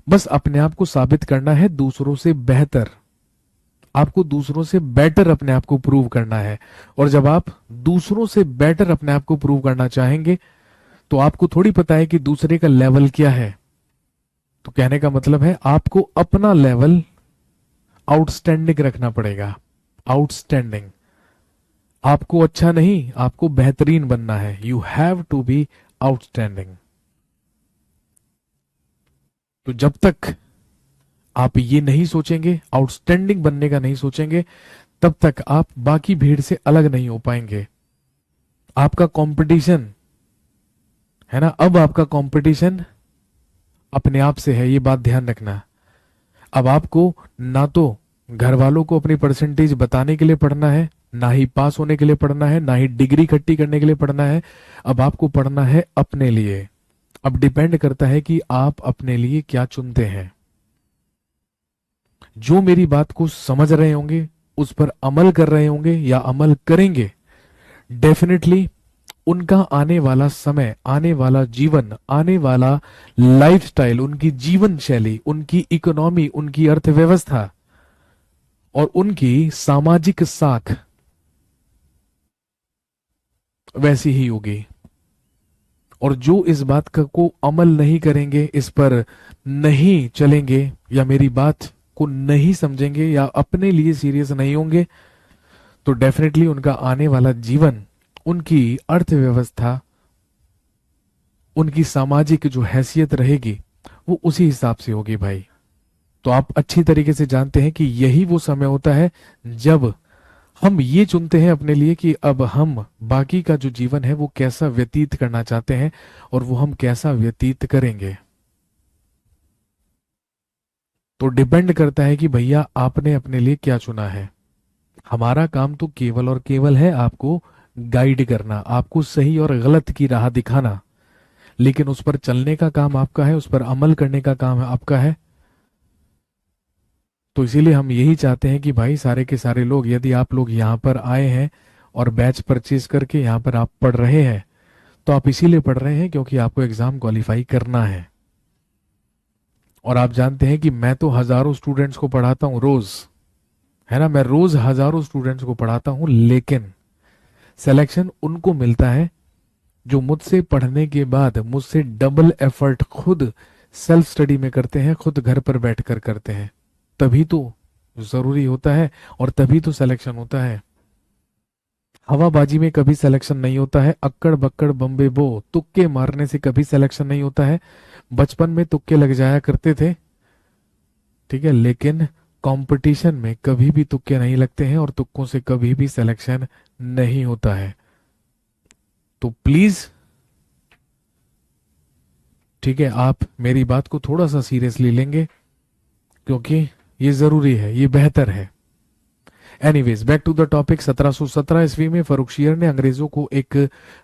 S1: बस अपने आप को साबित करना है दूसरों से बेहतर, आपको दूसरों से बेटर अपने आप को प्रूव करना है। और जब आप दूसरों से बेटर अपने आप को प्रूव करना चाहेंगे तो आपको थोड़ी पता है कि दूसरे का लेवल क्या है। तो कहने का मतलब है आपको अपना लेवल आउटस्टैंडिंग रखना पड़ेगा। आउटस्टैंडिंग, आपको अच्छा नहीं, आपको बेहतरीन बनना है। You have to be outstanding. तो जब तक आप ये नहीं सोचेंगे, आउटस्टैंडिंग बनने का नहीं सोचेंगे, तब तक आप बाकी भीड़ से अलग नहीं हो पाएंगे। आपका कंपटीशन है ना, अब आपका कंपटीशन अपने आप से है, ये बात ध्यान रखना। अब आपको ना तो घर वालों को अपनी परसेंटेज बताने के लिए पढ़ना है, ना ही पास होने के लिए पढ़ना है, ना ही डिग्री इकट्ठी करने के लिए पढ़ना है। अब आपको पढ़ना है अपने लिए। अब डिपेंड करता है कि आप अपने लिए क्या चुनते हैं। जो मेरी बात को समझ रहे होंगे, उस पर अमल कर रहे होंगे या अमल करेंगे, डेफिनेटली उनका आने वाला समय, आने वाला जीवन, आने वाला लाइफस्टाइल, उनकी जीवन शैली, उनकी इकोनॉमी, उनकी अर्थव्यवस्था और उनकी सामाजिक साख वैसी ही होगी। और जो इस बात का को अमल नहीं करेंगे, इस पर नहीं चलेंगे या मेरी बात को नहीं समझेंगे या अपने लिए सीरियस नहीं होंगे, तो डेफिनेटली उनका आने वाला जीवन, उनकी अर्थव्यवस्था, उनकी सामाजिक जो हैसियत रहेगी वो उसी हिसाब से होगी भाई। तो आप अच्छी तरीके से जानते हैं कि यही वो समय होता है जब हम ये चुनते हैं अपने लिए कि अब हम बाकी का जो जीवन है वो कैसा व्यतीत करना चाहते हैं और वो हम कैसा व्यतीत करेंगे। तो डिपेंड करता है कि भैया आपने अपने लिए क्या चुना है। हमारा काम तो केवल और केवल है आपको गाइड करना, आपको सही और गलत की राह दिखाना, लेकिन उस पर चलने का काम आपका है, उस पर अमल करने का काम आपका है। तो इसीलिए हम यही चाहते हैं कि भाई सारे के सारे लोग, यदि आप लोग यहाँ पर आए हैं और बैच परचेज करके यहाँ पर आप पढ़ रहे हैं, तो आप इसीलिए पढ़ रहे हैं क्योंकि आपको एग्जाम क्वालिफाई करना है। और आप जानते हैं कि मैं तो हजारों स्टूडेंट्स को पढ़ाता हूं रोज, है ना, मैं रोज हजारों स्टूडेंट्स को पढ़ाता हूं, लेकिन सिलेक्शन उनको मिलता है जो मुझसे पढ़ने के बाद मुझसे डबल एफर्ट खुद सेल्फ स्टडी में करते हैं, खुद घर पर बैठकर करते हैं। तभी तो जरूरी होता है और तभी तो सिलेक्शन होता है। हवाबाजी में कभी सिलेक्शन नहीं होता है, अक्कड़ बक्कड़ बम्बे बो, तुक्के मारने से कभी सिलेक्शन नहीं होता है। बचपन में तुक्के लग जाया करते थे, ठीक है, लेकिन कंपटीशन में कभी भी तुक्के नहीं लगते हैं और तुक्कों से कभी भी सिलेक्शन नहीं होता है। तो प्लीज, ठीक है, आप मेरी बात को थोड़ा सा सीरियसली लेंगे क्योंकि ये जरूरी है, ये बेहतर है। Anyways, back to the topic. 1717 ईस्वी में फर्रुखशियर ने अंग्रेजों को एक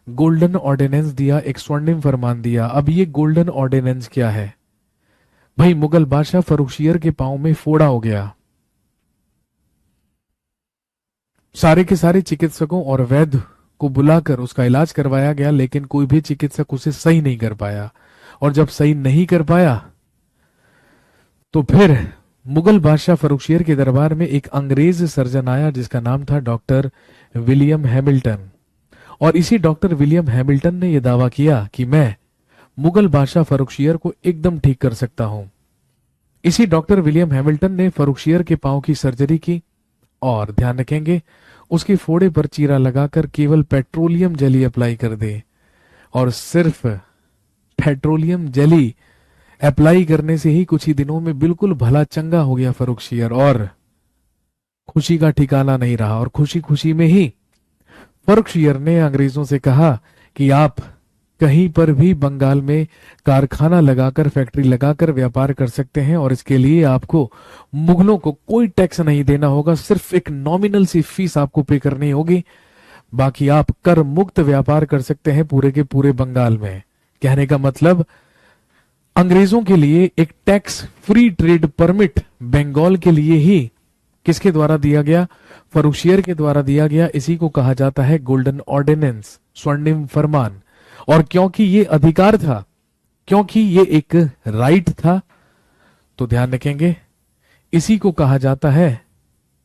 S1: गोल्डन ऑर्डिनेंस दिया, एक स्वर्णिम फरमान दिया। अब ये गोल्डन ऑर्डिनेंस क्या है भाई? मुगल बादशाह फर्रुखशियर के पांव में फोड़ा हो गया। सारे के सारे चिकित्सकों और वैद्य को बुलाकर उसका इलाज करवाया गया, लेकिन कोई भी चिकित्सक उसे सही नहीं कर पाया। और जब सही नहीं कर पाया तो फिर मुगल बादशाह फर्रुखशियर के दरबार में एक अंग्रेज सर्जन आया जिसका नाम था डॉक्टर विलियम हैमिल्टन। और इसी डॉक्टर विलियम हैमिल्टन ने यह दावा किया कि मैं मुगल बादशाह फर्रुखशियर को एकदम ठीक कर सकता हूं। इसी डॉक्टर विलियम हैमिल्टन ने फर्रुखशियर के पांव की सर्जरी की और ध्यान रखेंगे उसके फोड़े पर चीरा लगाकर केवल पेट्रोलियम जेली अप्लाई कर दे। और सिर्फ पेट्रोलियम जेली अप्लाई करने से ही कुछ ही दिनों में बिल्कुल भला चंगा हो गया फर्रुखशियर और खुशी का ठिकाना नहीं रहा। और खुशी खुशी में ही फर्रुखशियर ने अंग्रेजों से कहा कि आप कहीं पर भी बंगाल में कारखाना लगाकर, फैक्ट्री लगाकर व्यापार कर सकते हैं, और इसके लिए आपको मुगलों को कोई टैक्स नहीं देना होगा, सिर्फ एक नॉमिनल सी फीस आपको पे करनी होगी। बाकी आप कर मुक्त व्यापार कर सकते हैं पूरे के पूरे बंगाल में। कहने का मतलब, अंग्रेजों के लिए एक tax free trade permit Bengal के लिए ही किसके द्वारा दिया गया? फरुखशियर के द्वारा दिया गया। इसी को कहा जाता है गोल्डन ऑर्डिनेंस, स्वर्णिम फरमान। और क्योंकि ये अधिकार था, क्योंकि ये एक राइट था, तो ध्यान रखेंगे, इसी को कहा जाता है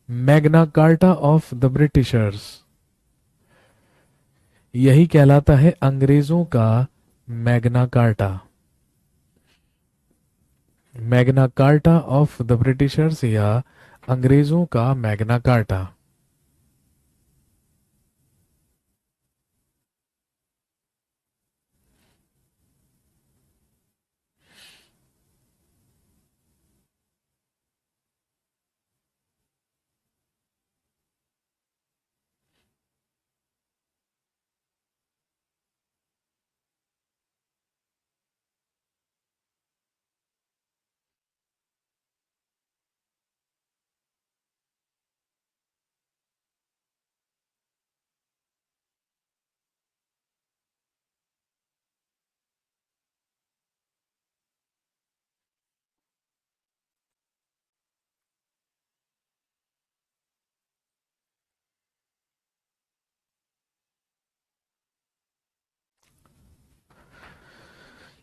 S1: Magna carta of the Britishers. यही कहलाता है अंग्रेजों का Magna carta, Magna carta of the Britishers, या अंग्रेजों का मैग्ना कार्टा।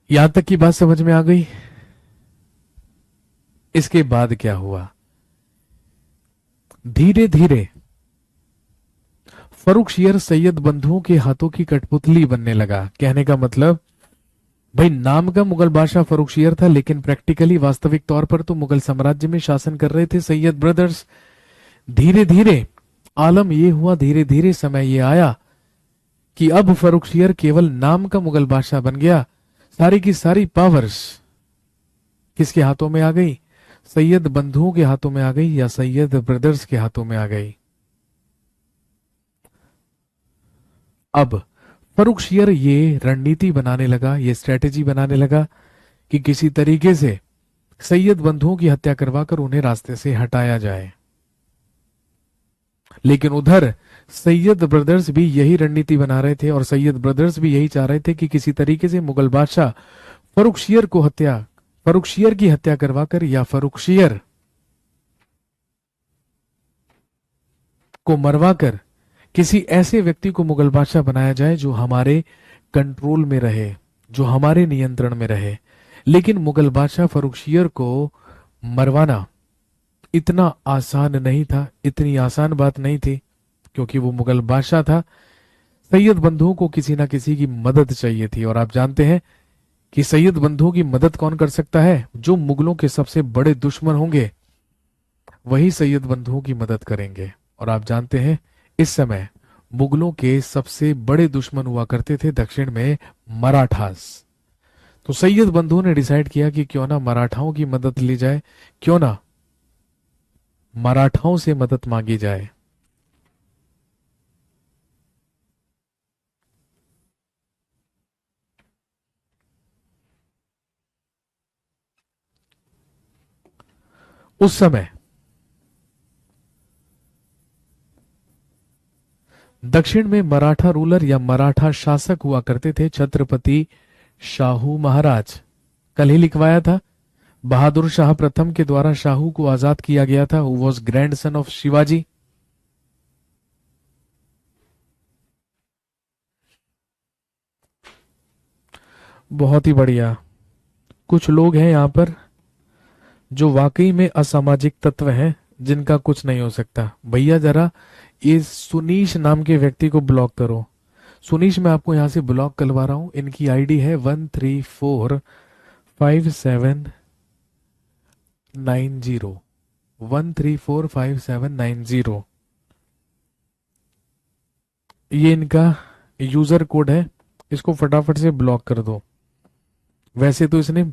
S1: यहां तक की बात समझ में आ गई? इसके बाद क्या हुआ? धीरे धीरे फरुखशियर सैयद बंधुओं के हाथों की कठपुतली बनने लगा। कहने का मतलब, भाई नाम का मुगल बादशाह फरुखशियर था, लेकिन प्रैक्टिकली, वास्तविक तौर पर तो मुगल साम्राज्य में शासन कर रहे थे सैयद ब्रदर्स। धीरे धीरे आलम ये हुआ, धीरे धीरे समय ये आया कि अब फरुखशियर केवल नाम का मुगल बादशाह बन गया। सारी की सारी पावर्स किसके हाथों में आ गई? सैयद बंधुओं के हाथों में आ गई, या सैयद ब्रदर्स के हाथों में आ गई। अब फरुखशियर ये रणनीति बनाने लगा, ये स्ट्रेटेजी बनाने लगा कि किसी तरीके से सैयद बंधुओं की हत्या करवाकर उन्हें रास्ते से हटाया जाए। लेकिन उधर सैयद ब्रदर्स भी यही रणनीति बना रहे थे, और सैयद ब्रदर्स भी यही चाह रहे थे कि किसी तरीके से मुगल बादशाह फरुखशियर की हत्या करवाकर, या फरुखशियर को मरवाकर किसी ऐसे व्यक्ति को मुगल बादशाह बनाया जाए जो हमारे कंट्रोल में रहे, जो हमारे नियंत्रण में रहे। लेकिन मुगल बादशाह फरुखशियर को मरवाना इतना आसान नहीं था, इतनी आसान बात नहीं थी, क्योंकि वो मुगल बादशाह था। सैयद बंधुओं को किसी ना किसी की मदद चाहिए थी, और आप जानते हैं कि सैयद बंधुओं की मदद कौन कर सकता है? जो मुगलों के सबसे बड़े दुश्मन होंगे, वही सैयद बंधुओं की मदद करेंगे। और आप जानते हैं, इस समय मुगलों के सबसे बड़े दुश्मन हुआ करते थे दक्षिण में मराठास। तो सैयद बंधुओं ने डिसाइड किया कि क्यों ना मराठाओं की मदद ली जाए, क्यों ना मराठाओं से मदद मांगी जाए। उस समय दक्षिण में मराठा रूलर या मराठा शासक हुआ करते थे छत्रपति शाहू महाराज। कल ही लिखवाया था, बहादुर शाह प्रथम के द्वारा शाहू को आजाद किया गया था, who was grand son of Shivaji. बहुत ही बढ़िया। कुछ लोग हैं यहां पर जो वाकई में असामाजिक तत्व हैं, जिनका कुछ नहीं हो सकता। भैया जरा इस सुनीश नाम के व्यक्ति को ब्लॉक करो। सुनीश, मैं आपको यहां से ब्लॉक करवा रहा हूं। इनकी आईडी है 1345790, 1345790। ये इनका यूजर कोड है, इसको फटाफट से ब्लॉक कर दो। वैसे तो इसने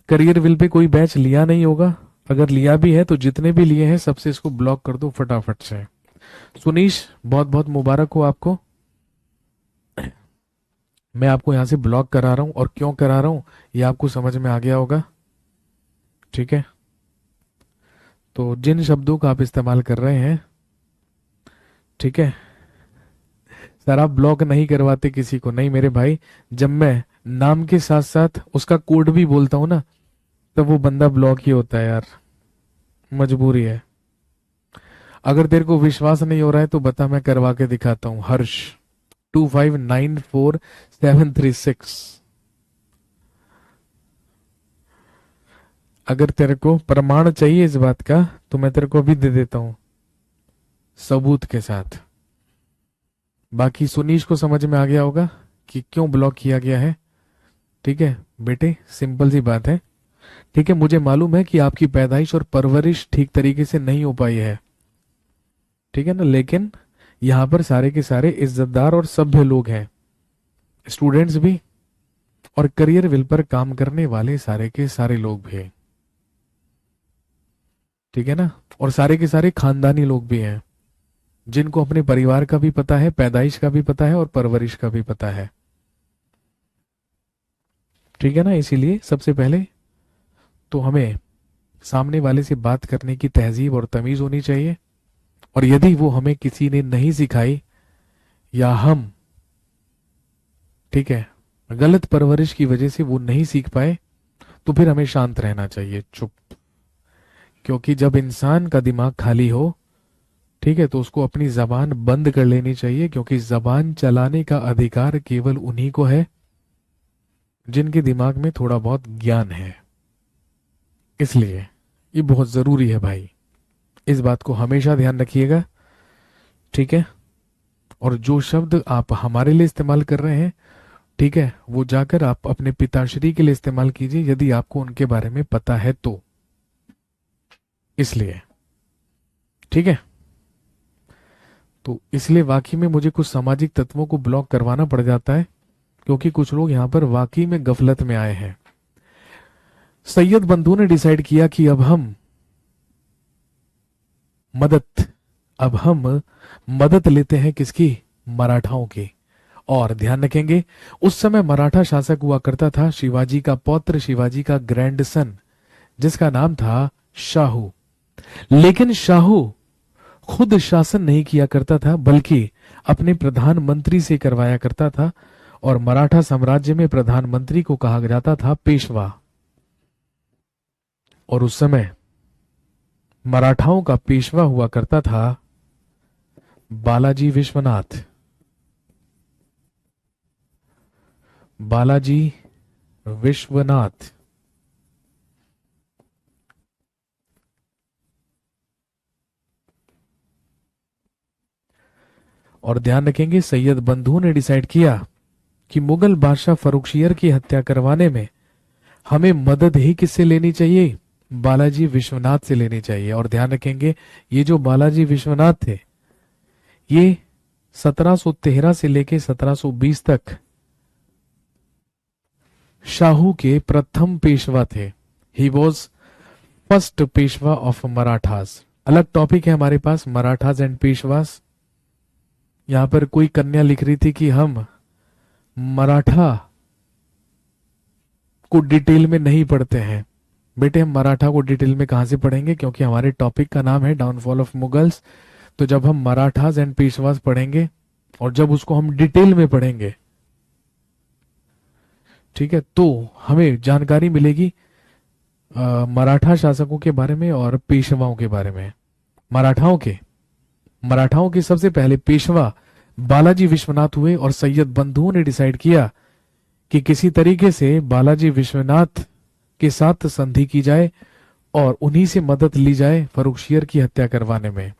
S1: करियर विल पे कोई बैच लिया नहीं होगा, अगर लिया भी है तो जितने भी लिए हैं सबसे इसको ब्लॉक कर दो फटाफट से। सुनीश, बहुत बहुत मुबारक हो आपको। मैं आपको यहां से ब्लॉक करा रहा हूं, और क्यों करा रहा हूं ये आपको समझ में आ गया होगा। ठीक है, तो जिन शब्दों का आप इस्तेमाल कर रहे हैं, ठीक है सर, आप ब्लॉक नहीं करवाते किसी को, नहीं मेरे भाई। जब मैं नाम के साथ साथ उसका कोड भी बोलता हूं ना, तब वो बंदा ब्लॉक ही होता है यार, मजबूरी है। अगर तेरे को विश्वास नहीं हो रहा है तो बता, मैं करवा के दिखाता हूं। हर्ष 2594736। अगर तेरे को प्रमाण चाहिए इस बात का तो मैं तेरे को अभी दे देता हूं सबूत के साथ। बाकी सुनीश को समझ में आ गया होगा कि क्यों ब्लॉक किया गया है। ठीक है बेटे, सिंपल सी बात है। ठीक है, मुझे मालूम है कि आपकी पैदाइश और परवरिश ठीक तरीके से नहीं हो पाई है, ठीक है ना, लेकिन यहाँ पर सारे के सारे इज्जतदार और सभ्य लोग हैं, स्टूडेंट्स भी और करियर विल पर काम करने वाले सारे के सारे लोग भी हैं। ठीक है ना, और सारे के सारे खानदानी लोग भी हैं, जिनको अपने परिवार का भी पता है, पैदाइश का भी पता है और परवरिश का भी पता है। ठीक है ना, इसीलिए सबसे पहले तो हमें सामने वाले से बात करने की तहजीब और तमीज होनी चाहिए। और यदि वो हमें किसी ने नहीं सिखाई, या हम, ठीक है, गलत परवरिश की वजह से वो नहीं सीख पाए, तो फिर हमें शांत रहना चाहिए, चुप। क्योंकि जब इंसान का दिमाग खाली हो, ठीक है, तो उसको अपनी जबान बंद कर लेनी चाहिए, क्योंकि जबान चलाने का अधिकार केवल उन्हीं को है जिनके दिमाग में थोड़ा बहुत ज्ञान है। इसलिए ये बहुत जरूरी है भाई, इस बात को हमेशा ध्यान रखिएगा। ठीक है, और जो शब्द आप हमारे लिए इस्तेमाल कर रहे हैं, ठीक है, वो जाकर आप अपने पिताश्री के लिए इस्तेमाल कीजिए, यदि आपको उनके बारे में पता है तो। इसलिए ठीक है, तो इसलिए वाकई में मुझे कुछ सामाजिक तत्वों को ब्लॉक करवाना पड़ जाता है, क्योंकि कुछ लोग यहां पर वाकई में गफलत में आए हैं। सैयद बंधु ने डिसाइड किया कि मदद अब हम मदद लेते हैं किसकी? मराठाओं की। और ध्यान रखेंगे, उस समय मराठा शासक हुआ करता था शिवाजी का पौत्र, शिवाजी का ग्रैंडसन, जिसका नाम था शाहू। लेकिन शाहू खुद शासन नहीं किया करता था, बल्कि अपने प्रधानमंत्री से करवाया करता था। और मराठा साम्राज्य में प्रधानमंत्री को कहा जाता था पेशवा। और उस समय मराठाओं का पेशवा हुआ करता था बालाजी विश्वनाथ। बालाजी विश्वनाथ। और ध्यान रखेंगे, सैयद बंधु ने डिसाइड किया कि मुगल बादशाह फर्रुखशियर की हत्या करवाने में हमें मदद ही किससे लेनी चाहिए? बालाजी विश्वनाथ से लेनी चाहिए। और ध्यान रखेंगे, ये जो बालाजी विश्वनाथ थे, ये 1713 से लेके 1720 तक शाहू के प्रथम पेशवा थे। He was first Peshwa of Marathas. अलग टॉपिक है हमारे पास, मराठास एंड पेशवास। यहां पर कोई कन्या लिख रही थी कि हम मराठा को डिटेल में नहीं पढ़ते हैं। बेटे, हम मराठा को डिटेल में कहां से पढ़ेंगे, क्योंकि हमारे टॉपिक का नाम है डाउनफॉल ऑफ मुगल्स। तो जब हम मराठास एंड पेशवास पढ़ेंगे, और जब उसको हम डिटेल में पढ़ेंगे, ठीक है, तो हमें जानकारी मिलेगी मराठा शासकों के बारे में और पेशवाओं के बारे में। मराठाओं के सबसे पहले पेशवा बालाजी विश्वनाथ हुए, और सैयद बंधु ने डिसाइड किया कि किसी तरीके से बालाजी विश्वनाथ के साथ संधि की जाए और उन्हीं से मदद ली जाए फर्रुखशियर की हत्या करवाने में।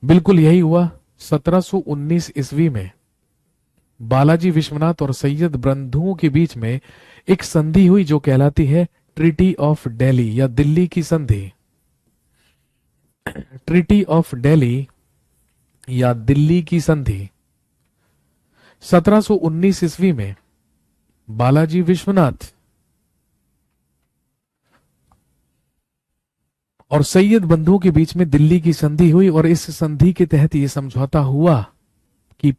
S1: बिल्कुल यही हुआ 1719 ईस्वी में। बालाजी विश्वनाथ और सैयद बंधुओं के बीच में एक संधि हुई जो कहलाती है ट्रीटी ऑफ दिल्ली या दिल्ली की संधि। ट्रीटी ऑफ दिल्ली या दिल्ली की संधि 1719 ईस्वी में बालाजी विश्वनाथ और सैयद बंधुओं के बीच में दिल्ली की संधि हुई। और इस संधि के तहत यह समझौता हुआ कि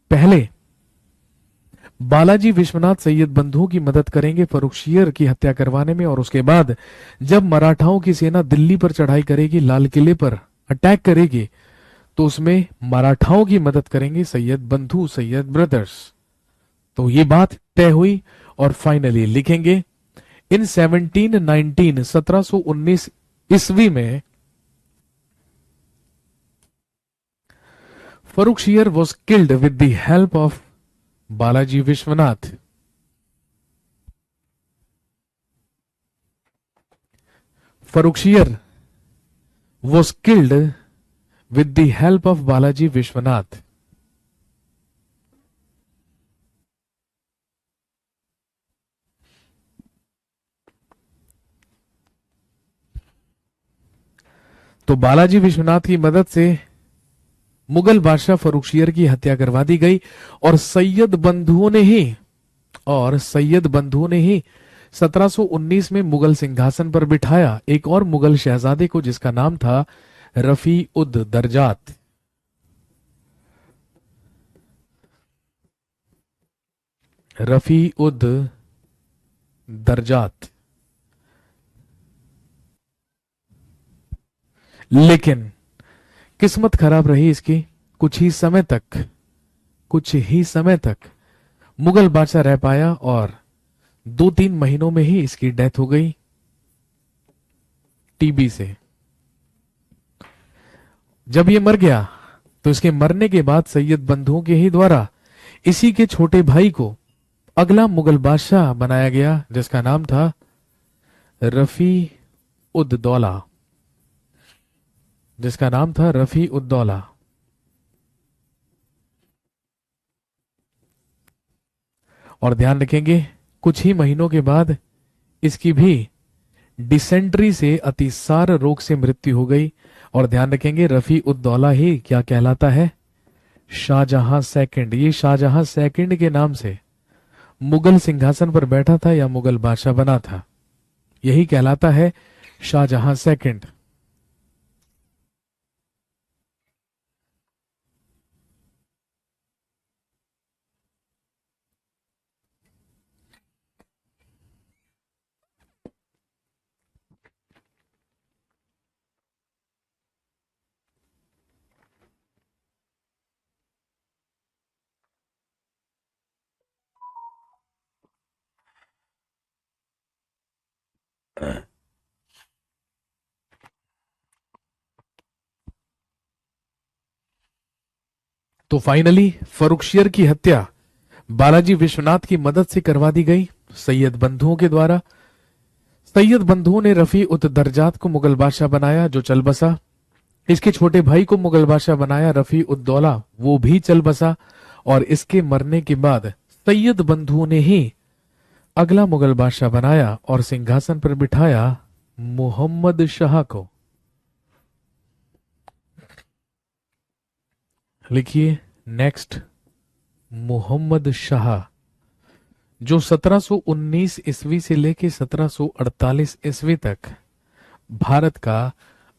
S1: बालाजी विश्वनाथ सैयद बंधुओं की मदद करेंगे फर्रुखशियर की हत्या करवाने में, और उसके बाद जब मराठाओं की सेना दिल्ली पर चढ़ाई करेगी, लाल किले पर अटैक करेगी, तो उसमें मराठाओं की मदद करेंगे सैयद बंधु, सैयद ब्रदर्स। तो ये बात तय हुई और फाइनली लिखेंगे इन 1719 ईस्वी में Farrukhshear was killed with the help of Balaji Vishwanath. Farrukhshear was killed with the help of Balaji Vishwanath. तो बालाजी विश्वनाथ की मदद से मुगल बादशाह फर्रुखशियर की हत्या करवा दी गई, और सैयद बंधुओं ने ही 1719 में मुगल सिंहासन पर बिठाया एक और मुगल शहजादे को, जिसका नाम था रफी उद दरजात। रफी उद दरजात। लेकिन किस्मत खराब रही इसकी। कुछ ही समय तक मुगल बादशाह रह पाया और 2-3 महीनों में ही इसकी डेथ हो गई टीबी से। जब ये मर गया तो इसके मरने के बाद सैयद बंधुओं के ही द्वारा इसी के छोटे भाई को अगला मुगल बादशाह बनाया गया, जिसका नाम था रफी उद दौला। और ध्यान रखेंगे कुछ ही महीनों के बाद इसकी भी डिसेंट्री से, अतिसार रोग से मृत्यु हो गई। और ध्यान रखेंगे रफी उद दौला ही क्या कहलाता है? शाहजहां सेकंड। ये शाहजहां सेकंड के नाम से मुगल सिंहासन पर बैठा था या मुगल बादशाह बना था, यही कहलाता है शाहजहां सेकंड। तो फाइनली फर्रुखशियर की हत्या बालाजी विश्वनाथ की मदद से करवा दी गई सैयद बंधुओं के द्वारा। सैयद बंधुओं ने रफी उद दरजात को मुगल बादशाह बनाया, जो चल बसा। इसके छोटे भाई को मुगल बादशाह बनाया रफी उद दौला, वो भी चल बसा। और इसके मरने के बाद सैयद बंधुओं ने ही अगला मुगल बादशाह बनाया और सिंहासन पर बिठाया मोहम्मद शाह को। लिखिए नेक्स्ट, मोहम्मद शाह, जो 1719 ईस्वी से लेकर 1748 ईस्वी तक भारत का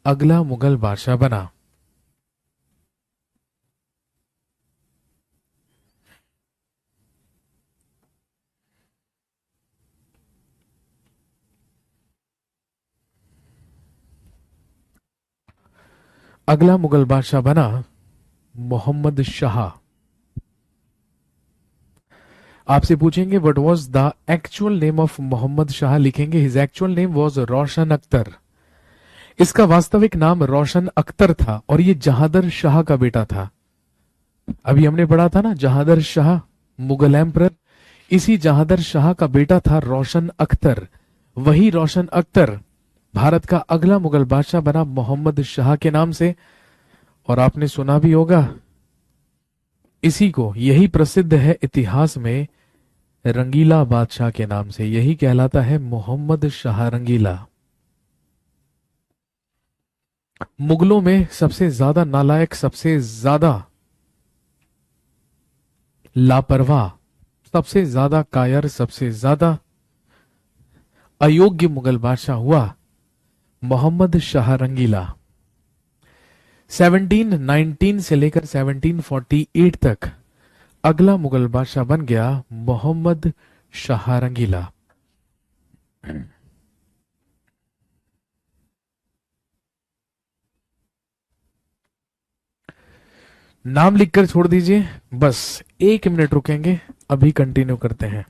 S1: अगला मुगल बादशाह बना। अगला मुगल बादशाह बना मोहम्मद शाह। आपसे पूछेंगे what was the actual name of Mohammad Shah, लिखेंगे his actual name was Roshan Akhtar. इसका वास्तविक नाम रोशन अख्तर था और ये जहादर शाह का बेटा था। अभी हमने पढ़ा था ना जहादर शाह मुगल एम्परर, इसी जहादर शाह का बेटा था रोशन अख्तर। वही रोशन अख्तर भारत का अगला मुगल बादशाह बना मोहम्मद शाह के नाम से। और आपने सुना भी होगा इसी को, यही प्रसिद्ध है इतिहास में रंगीला बादशाह के नाम से, यही कहलाता है मोहम्मद शाह रंगीला। मुगलों में सबसे ज्यादा नालायक, सबसे ज्यादा लापरवाह, सबसे ज्यादा कायर, सबसे ज्यादा अयोग्य मुगल बादशाह हुआ मोहम्मद शाह रंगीला। 1719 से लेकर 1748 तक अगला मुगल बादशाह बन गया मोहम्मद शाह रंगीला। नाम लिखकर छोड़ दीजिए, बस 1 मिनट रुकेंगे, अभी कंटिन्यू करते हैं।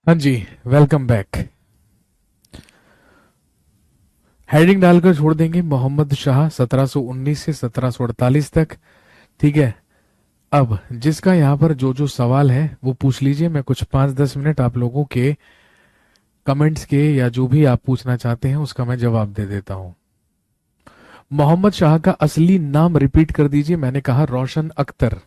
S1: हाँ जी, वेलकम बैक। हेडिंग डालकर छोड़ देंगे मोहम्मद शाह 1719 से 1748 तक। ठीक है, अब जिसका यहाँ पर जो जो सवाल है वो पूछ लीजिए, मैं कुछ 5-10 मिनट आप लोगों के कमेंट्स के या जो भी आप पूछना चाहते हैं उसका मैं जवाब दे देता हूं। मोहम्मद शाह का असली नाम रिपीट कर दीजिए। मैंने कहा रोशन अख्तर।